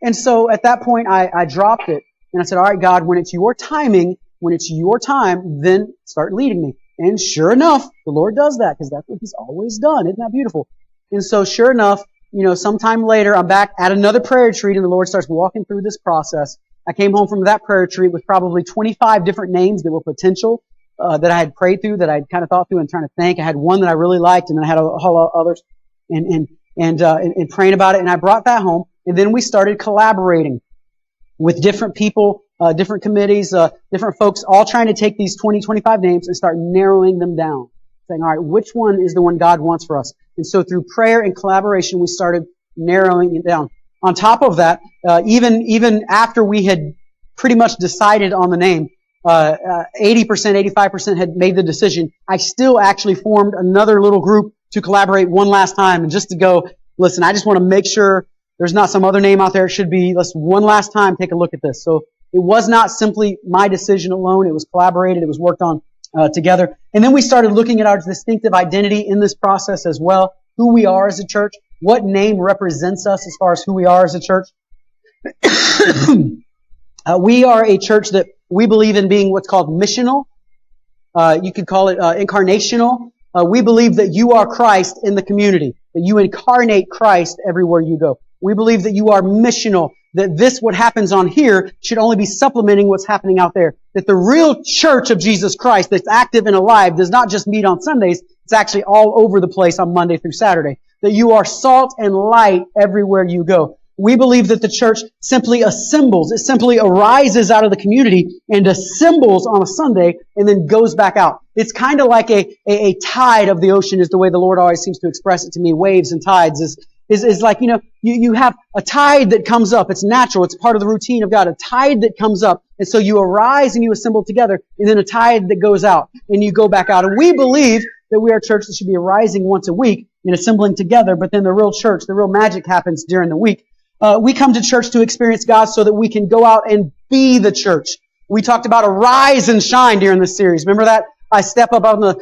And so at that point, I dropped it. And I said, all right, God, when it's your timing, when it's your time, then start leading me. And sure enough, the Lord does that because that's what He's always done. Isn't that beautiful? And so sure enough, sometime later, I'm back at another prayer retreat and the Lord starts walking through this process. I came home from that prayer retreat with probably 25 different names that were potential, that I had prayed through, that I had kind of thought through and trying to think. I had one that I really liked and then I had a whole lot of others and praying about it. And I brought that home and then we started collaborating with different people, different committees, different folks, all trying to take these 20, 25 names and start narrowing them down. Saying, all right, which one is the one God wants for us? And so through prayer and collaboration, we started narrowing it down. On top of that, even after we had pretty much decided on the name, 80%, 85% had made the decision, I still actually formed another little group to collaborate one last time and just to go, listen, I just want to make sure there's not some other name out there. It should be, let's one last time take a look at this. So it was not simply my decision alone. It was collaborated. It was worked on together. And then we started looking at our distinctive identity in this process as well. Who we are as a church. What name represents us as far as who we are as a church. We are a church that we believe in being what's called missional. You could call it incarnational. We believe that you are Christ in the community. That you incarnate Christ everywhere you go. We believe that you are missional, that what happens on here should only be supplementing what's happening out there. That the real church of Jesus Christ that's active and alive does not just meet on Sundays, it's actually all over the place on Monday through Saturday. That you are salt and light everywhere you go. We believe that the church simply assembles. It simply arises out of the community and assembles on a Sunday and then goes back out. It's kind of like a tide of the ocean is the way the Lord always seems to express it to me. Waves and tides is like, you have a tide that comes up. It's natural. It's part of the routine of God. A tide that comes up. And so you arise and you assemble together and then a tide that goes out and you go back out. And we believe that we are a church that should be arising once a week and assembling together. But then the real church, the real magic happens during the week. We come to church to experience God so that we can go out and be the church. We talked about arise and shine during this series. Remember that? I step up on the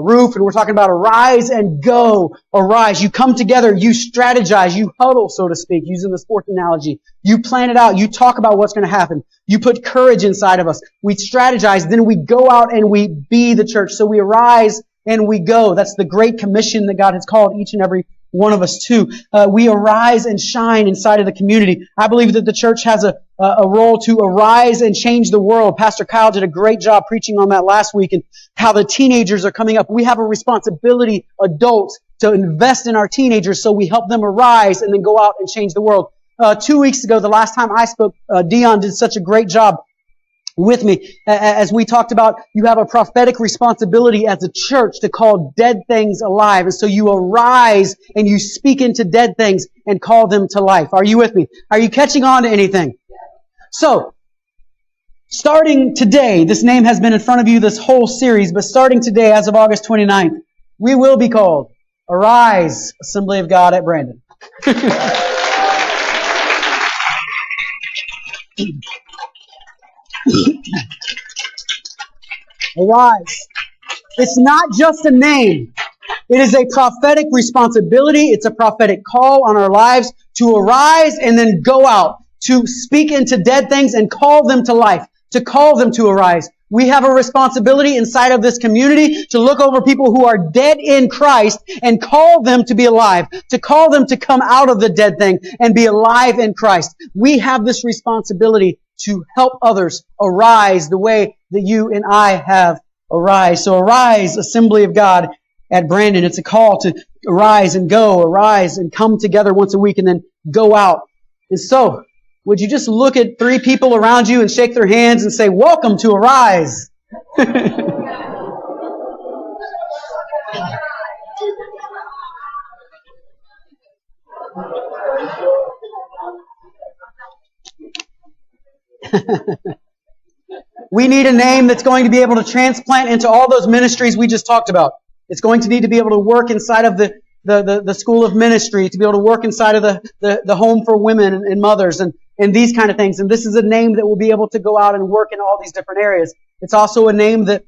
roof and we're talking about arise and go. Arise. You come together. You strategize. You huddle, so to speak, using the sports analogy. You plan it out. You talk about what's going to happen. You put courage inside of us. We strategize. Then we go out and we be the church. So we arise and we go. That's the great commission that God has called each and every one of us to. We arise and shine inside of the community. I believe that the church has a role to arise and change the world. Pastor Kyle did a great job preaching on that last week and how the teenagers are coming up. We have a responsibility, adults, to invest in our teenagers so we help them arise and then go out and change the world. 2 weeks ago, the last time I spoke, Dion did such a great job with me. As we talked about, you have a prophetic responsibility as a church to call dead things alive. And so you arise and you speak into dead things and call them to life. Are you with me? Are you catching on to anything? So, starting today, this name has been in front of you this whole series, but starting today, as of August 29th, we will be called Arise, Assembly of God at Brandon. Arise. It's not just a name. It is a prophetic responsibility. It's a prophetic call on our lives to arise and then go out, to speak into dead things and call them to life, to call them to arise. We have a responsibility inside of this community to look over people who are dead in Christ and call them to be alive, to call them to come out of the dead thing and be alive in Christ. We have this responsibility to help others arise the way that you and I have arise. So arise, Assembly of God at Brandon. It's a call to arise and go, arise and come together once a week and then go out. And so, would you just look at 3 people around you and shake their hands and say, welcome to Arise? We need a name that's going to be able to transplant into all those ministries we just talked about. It's going to need to be able to work inside of the school of ministry, to be able to work inside of the home for women and mothers and these kind of things. And this is a name that will be able to go out and work in all these different areas. It's also a name that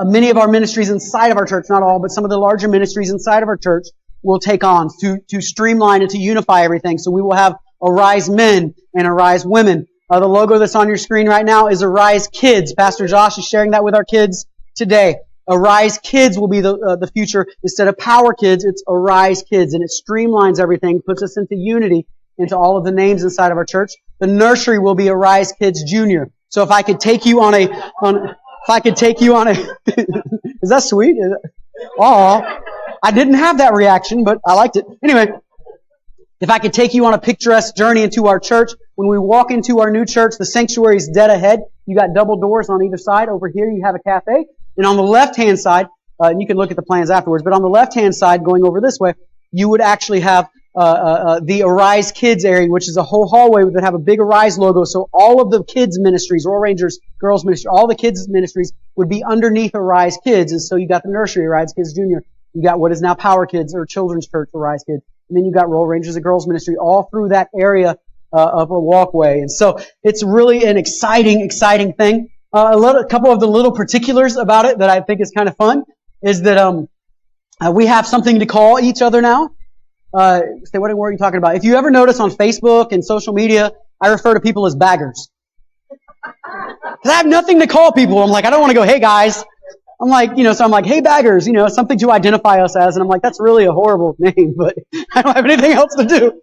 many of our ministries inside of our church, not all, but some of the larger ministries inside of our church will take on to streamline and to unify everything. So we will have Arise Men and Arise Women. The logo that's on your screen right now is Arise Kids. Pastor Josh is sharing that with our kids today. Arise Kids will be the future. Instead of Power Kids, it's Arise Kids. And it streamlines everything, puts us into unity, into all of the names inside of our church. The nursery will be Arise Kids Junior. So if I could take you on a, is that sweet? Aw, I didn't have that reaction, but I liked it. Anyway, if I could take you on a picturesque journey into our church, when we walk into our new church, the sanctuary is dead ahead. You got double doors on either side. Over here, you have a cafe. And on the left-hand side, and you can look at the plans afterwards, but on the left-hand side, going over this way, you would actually have the Arise Kids area, which is a whole hallway that have a big Arise logo. So all of the kids' ministries, Royal Rangers, girls' ministry, all the kids' ministries would be underneath Arise Kids. And so you got the nursery, Arise Kids Junior. You got what is now Power Kids or Children's Church, Arise Kids. And then you got Royal Rangers, a girls' ministry, all through that area of a walkway. And so it's really an exciting thing. A couple of the little particulars about it that I think is kind of fun is that we have something to call each other now. Say, what are you talking about? If you ever notice on Facebook and social media, I refer to people as baggers. Because I have nothing to call people. I'm like, I don't want to go, hey guys. I'm like, so I'm like, hey baggers, something to identify us as. And I'm like, that's really a horrible name, but I don't have anything else to do.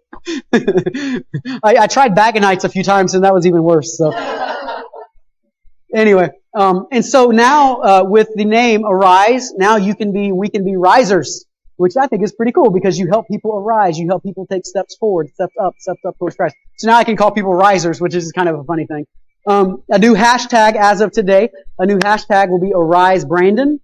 I tried Baganites a few times and that was even worse. So anyway, and so now with the name Arise, now we can be risers, which I think is pretty cool because you help people arise, you help people take steps forward, steps up towards Christ. So now I can call people risers, which is kind of a funny thing. A new hashtag as of today, a new hashtag will be Arise Brandon.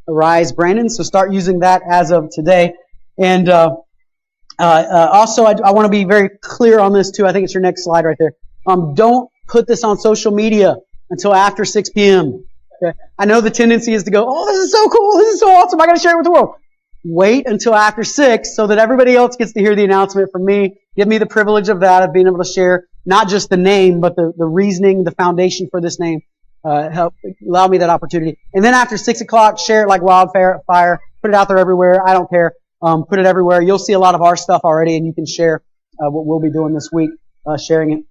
Arise Brandon. So start using that as of today. And also, I want to be very clear on this too. I think it's your next slide right there. Don't put this on social media until after 6 p.m. Okay? I know the tendency is to go, oh, this is so cool, this is so awesome, I got to share it with the world. Wait until after 6 so that everybody else gets to hear the announcement from me. Give me the privilege of that, of being able to share not just the name, but the reasoning, the foundation for this name. Allow me that opportunity. And then after 6 o'clock, share it like wildfire. Put it out there everywhere. I don't care. Put it everywhere. You'll see a lot of our stuff already, and you can share what we'll be doing this week, sharing it.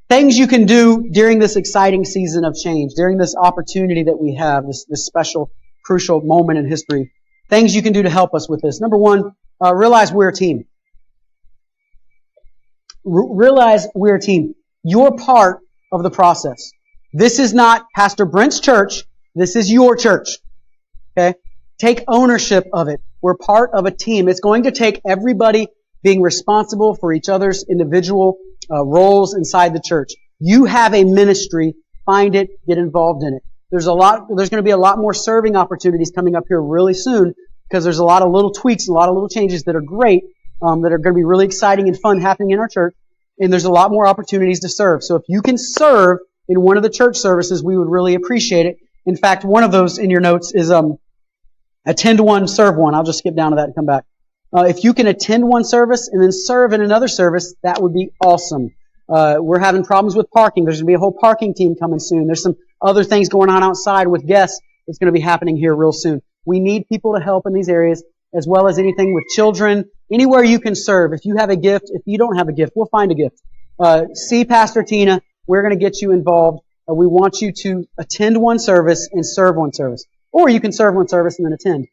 Things you can do during this exciting season of change, during this opportunity that we have, this special, crucial moment in history. Things you can do to help us with this. Number one, realize we're a team. Realize we're a team. You're part of the process. This is not Pastor Brent's church. This is your church. Okay? Take ownership of it. We're part of a team. It's going to take everybody being responsible for each other's individual roles inside the church. You have a ministry. Find it. Get involved in it. There's going to be a lot more serving opportunities coming up here really soon because there's a lot of little tweaks, a lot of little changes that are great, that are going to be really exciting and fun happening in our church. And there's a lot more opportunities to serve. So if you can serve in one of the church services, we would really appreciate it. In fact, one of those in your notes is attend one, serve one. I'll just skip down to that and come back. If you can attend one service and then serve in another service, that would be awesome. We're having problems with parking. There's going to be a whole parking team coming soon. There's some other things going on outside with guests that's going to be happening here real soon. We need people to help in these areas, as well as anything with children. Anywhere you can serve. If you have a gift, if you don't have a gift, we'll find a gift. See Pastor Tina. We're going to get you involved. We want you to attend one service and serve one service. Or you can serve one service and then attend.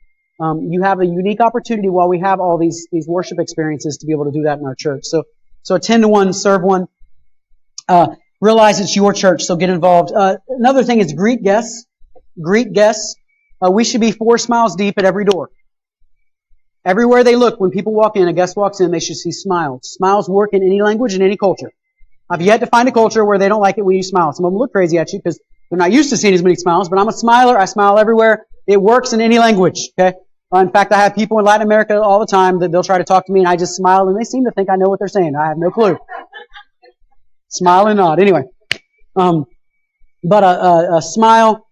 You have a unique opportunity while we have all these worship experiences to be able to do that in our church. So attend one, serve one. Realize it's your church, so get involved. Another thing is greet guests. Greet guests. We should be 4 smiles deep at every door. Everywhere they look, when people walk in, a guest walks in, they should see smiles. Smiles work in any language and any culture. I've yet to find a culture where they don't like it when you smile. Some of them look crazy at you because they're not used to seeing as many smiles, but I'm a smiler. I smile everywhere. It works in any language, okay? In fact, I have people in Latin America all the time that they'll try to talk to me and I just smile and they seem to think I know what they're saying. I have no clue. Smile and nod. Anyway. But a smile,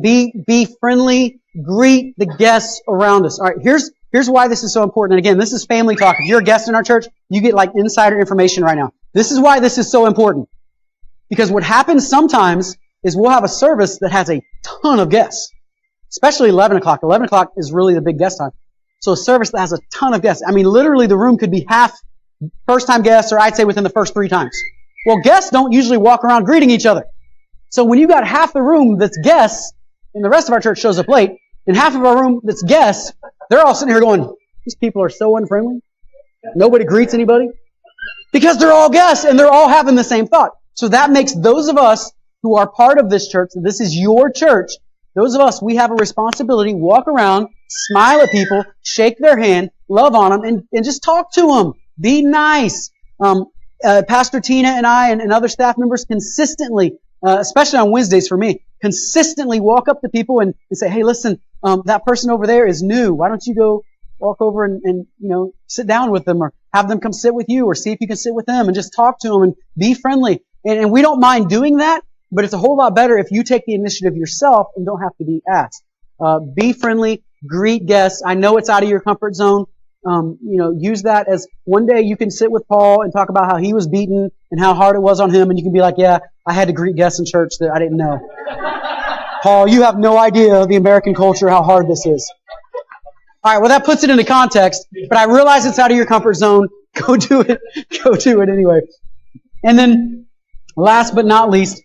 be friendly, greet the guests around us. All right, here's why this is so important. And again, this is family talk. If you're a guest in our church, you get like insider information right now. This is why this is so important. Because what happens sometimes is we'll have a service that has a ton of guests. Especially 11 o'clock. 11 o'clock is really the big guest time. So a service that has a ton of guests. I mean, literally the room could be half first-time guests, or I'd say within the first 3 times. Well, guests don't usually walk around greeting each other. So when you got half the room that's guests, and the rest of our church shows up late, and half of our room that's guests, they're all sitting here going, these people are so unfriendly. Nobody greets anybody. Because they're all guests, and they're all having the same thought. So that makes those of us who are part of this church, this is your church, those of us, we have a responsibility, walk around, smile at people, shake their hand, love on them, and just talk to them. Be nice. Pastor Tina and I and other staff members consistently, especially on Wednesdays for me, consistently walk up to people and say, hey, listen, that person over there is new. Why don't you go walk over and sit down with them or have them come sit with you or see if you can sit with them and just talk to them and be friendly. And we don't mind doing that, but it's a whole lot better if you take the initiative yourself and don't have to be asked. Be friendly, greet guests. I know it's out of your comfort zone. Use that as one day you can sit with Paul and talk about how he was beaten and how hard it was on him, and you can be like, yeah, I had to greet guests in church that I didn't know. Paul, you have no idea of the American culture, how hard this is. All right, well, that puts it into context, but I realize it's out of your comfort zone. Go do it. Go do it anyway. And then, last but not least,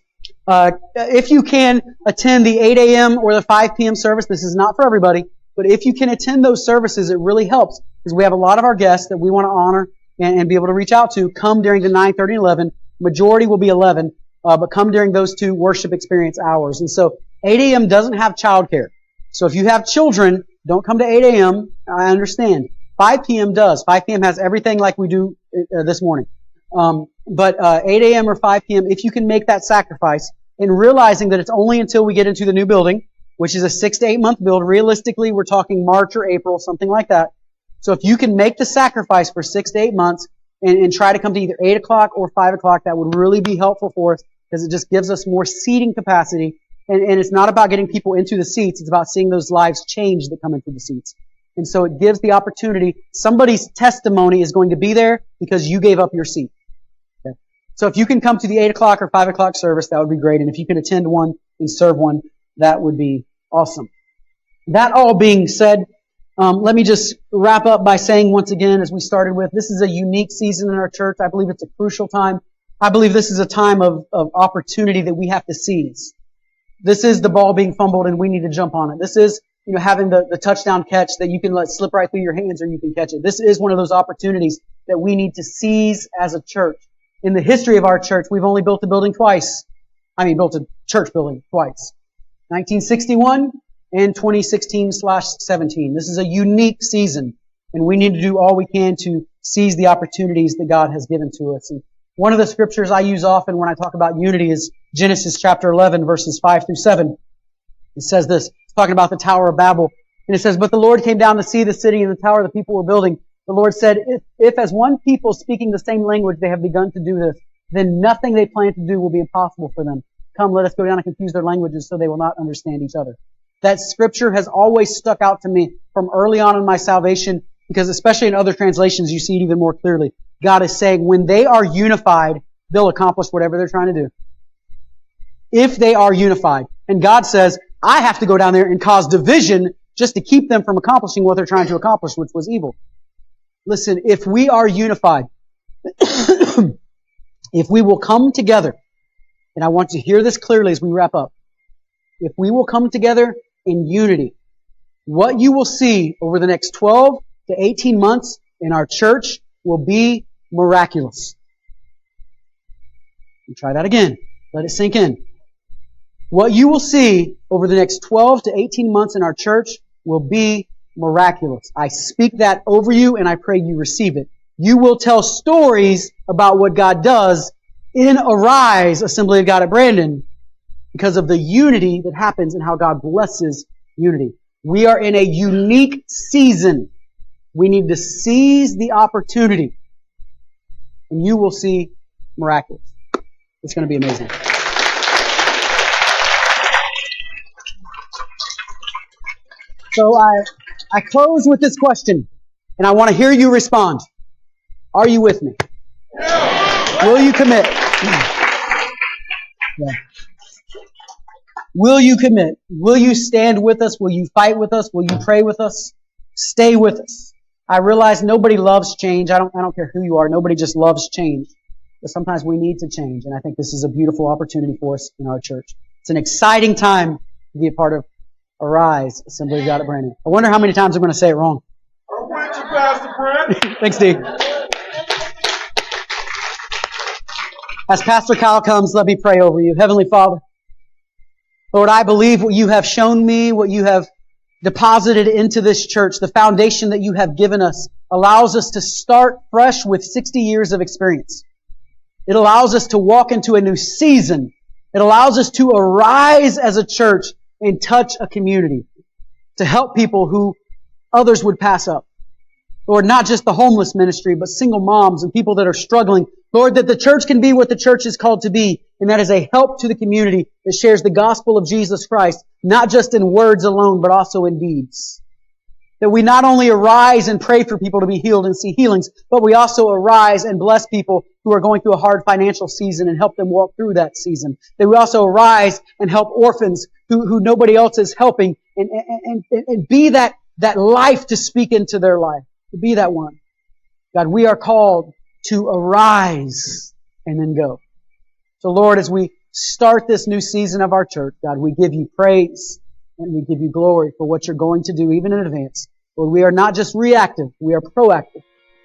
if you can attend the 8 a.m. or the 5 p.m. service, this is not for everybody, but if you can attend those services, it really helps because we have a lot of our guests that we want to honor and be able to reach out to. Come during the 9:30 and 11. Majority will be 11, but come during those 2 worship experience hours. And so 8 a.m. doesn't have childcare. So if you have children, don't come to 8 a.m. I understand. 5 p.m. does. 5 p.m. has everything like we do this morning. But 8 a.m. or 5 p.m., if you can make that sacrifice, and realizing that it's only until we get into the new building, which is a 6 to 8 month build. Realistically, we're talking March or April, something like that. So if you can make the sacrifice for 6 to 8 months and try to come to either 8 o'clock or 5 o'clock, that would really be helpful for us because it just gives us more seating capacity. And it's not about getting people into the seats. It's about seeing those lives change that come into the seats. And so it gives the opportunity. Somebody's testimony is going to be there because you gave up your seat. Okay? So if you can come to the 8 o'clock or 5 o'clock service, that would be great. And if you can attend one and serve one, that would be awesome. That all being said, let me just wrap up by saying once again, as we started with, this is a unique season in our church. I believe it's a crucial time. I believe this is a time of opportunity that we have to seize. This is the ball being fumbled and we need to jump on it. This is, having the touchdown catch that you can let slip right through your hands or you can catch it. This is one of those opportunities that we need to seize as a church. In the history of our church, we've only built a building twice. Built a church building twice. 1961 and 2016/17. This is a unique season, and we need to do all we can to seize the opportunities that God has given to us. And one of the scriptures I use often when I talk about unity is Genesis chapter 11, verses 5 through 7. It says this. It's talking about the Tower of Babel. And it says, "But the Lord came down to see the city and the tower the people were building. The Lord said, if as one people speaking the same language they have begun to do this, then nothing they plan to do will be impossible for them. Come, let us go down and confuse their languages so they will not understand each other." That scripture has always stuck out to me from early on in my salvation because especially in other translations you see it even more clearly. God is saying when they are unified, they'll accomplish whatever they're trying to do. If they are unified. And God says, I have to go down there and cause division just to keep them from accomplishing what they're trying to accomplish, which was evil. Listen, if we are unified, if we will come together, and I want you to hear this clearly as we wrap up, if we will come together in unity, what you will see over the next 12 to 18 months in our church will be miraculous. Let me try that again. Let it sink in. What you will see over the next 12 to 18 months in our church will be miraculous. I speak that over you and I pray you receive it. You will tell stories about what God does in Arise Assembly of God at Brandon because of the unity that happens and how God blesses unity. We are in a unique season. We need to seize the opportunity and you will see miraculous. It's going to be amazing. So I close with this question, and I want to hear you respond. Are you with me? Will you commit? Yeah. Will you commit? Will you stand with us? Will you fight with us? Will you pray with us? Stay with us. I realize nobody loves change. I don't care who you are. Nobody just loves change. But sometimes we need to change, and I think this is a beautiful opportunity for us in our church. It's an exciting time to be a part of Arise Assembly of God at Brandon. I wonder how many times I'm going to say it wrong. I'm with you, Pastor Brent. Thanks, Steve. As Pastor Kyle comes, let me pray over you. Heavenly Father, Lord, I believe what you have shown me, what you have deposited into this church, the foundation that you have given us, allows us to start fresh with 60 years of experience. It allows us to walk into a new season. It allows us to arise as a church and touch a community, to help people who others would pass up. Lord, not just the homeless ministry, but single moms and people that are struggling. Lord, that the church can be what the church is called to be, and that is a help to the community that shares the gospel of Jesus Christ, not just in words alone, but also in deeds. That we not only arise and pray for people to be healed and see healings, but we also arise and bless people who are going through a hard financial season and help them walk through that season. That we also arise and help orphans who nobody else is helping and be that life to speak into their life. To be that one. God, we are called to arise and then go. So Lord, as we start this new season of our church, God, we give you praise and we give you glory for what you're going to do even in advance. Lord, we are not just reactive, we are proactive.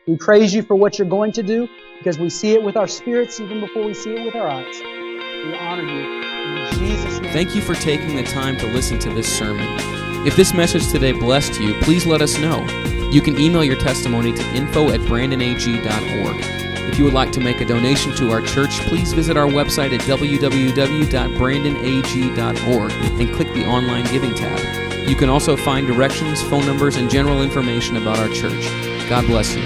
We praise you for what you're going to do because we see it with our spirits even before we see it with our eyes. We honor you in Jesus' name. Thank you for taking the time to listen to this sermon. If this message today blessed you, please let us know. You can email your testimony to info@brandonag.org. If you would like to make a donation to our church, please visit our website at www.brandonag.org and click the online giving tab. You can also find directions, phone numbers, and general information about our church. God bless you.